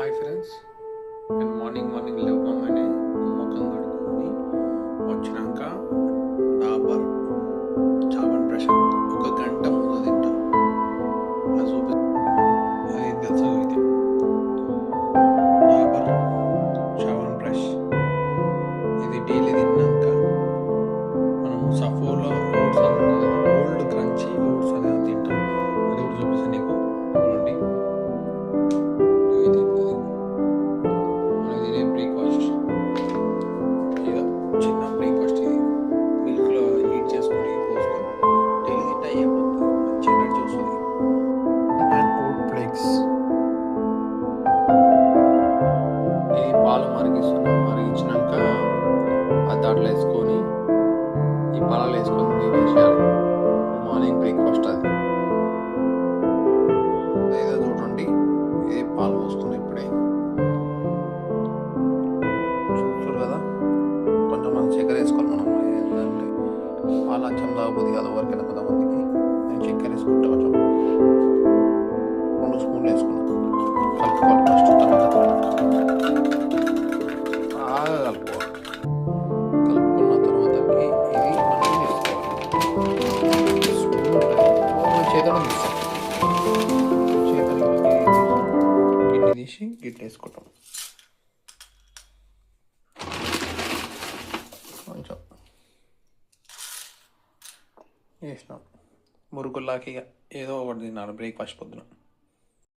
Hi friends, నేను morning లేవగానే ముఖం కడుక్కొని వచ్చినాక డాబర్ చావన్ బ్రష్ ఒక గంట ముందు తింటా. అది తెలుసా? ఇది డాబర్ చావన్ బ్రష్. ఇది డైలీ తిన్నాక మనం సఫోలో ఓట్స్ అనుకుంటుంది, ఓల్డ్ క్రంచీ ఓట్స్ అనేది తింటాం. అది కూడా చూపిస్తాను నీకు. చూడండి, బ్రేక్ఫాస్ట్ ఇక చిన్న బ్రేక్ఫాస్ట్. ఇది మిల్క్లో హీట్ చేసుకొని పోసుకొని డైలీ తింటే అయిపోతుంది. మంచి ఎనర్జీ వస్తుంది. అండ్ ఓట్ ఫ్లేక్స్, ఇది పాలు మరిగించినాక అది దాంట్లో వేసుకొని ఈ పాలలో వేసుకొని తినేసేయాలి. మార్నింగ్ బ్రేక్ఫాస్ట్ అది. ఏదో చూడండి, ఇది పాలు పోసుకుని ఇప్పుడే చూస్తారు కదా. కొంచెం మనం చక్కెర వేసుకోవాలి. మనం ఏంటంటే పాలు అచ్చం తాగబోద్ది కాదు ఎవరికైనా కొంతమందికి. నేను చక్కెర వేసుకుంటా, కొంచెం 2 స్పూన్లు వేసుకున్నాను. కలుపుకోవాలి ఫస్ట్, తర్వాత బాగా కలుపుకోవాలి. కలుపుకున్న తర్వాతకి ఇది మనం వేసుకోవాలి. స్పూన్ ఉంటుంది, చేతిలో తీస్తాం. చేతిలోకి గిన్నె తీసి గిన్నె వేసుకుంటాం. కొంచెం వేసినాం. మురుగులాకి ఏదో ఒకటి తిన్నాను బ్రేక్ఫాస్ట్ పొద్దున.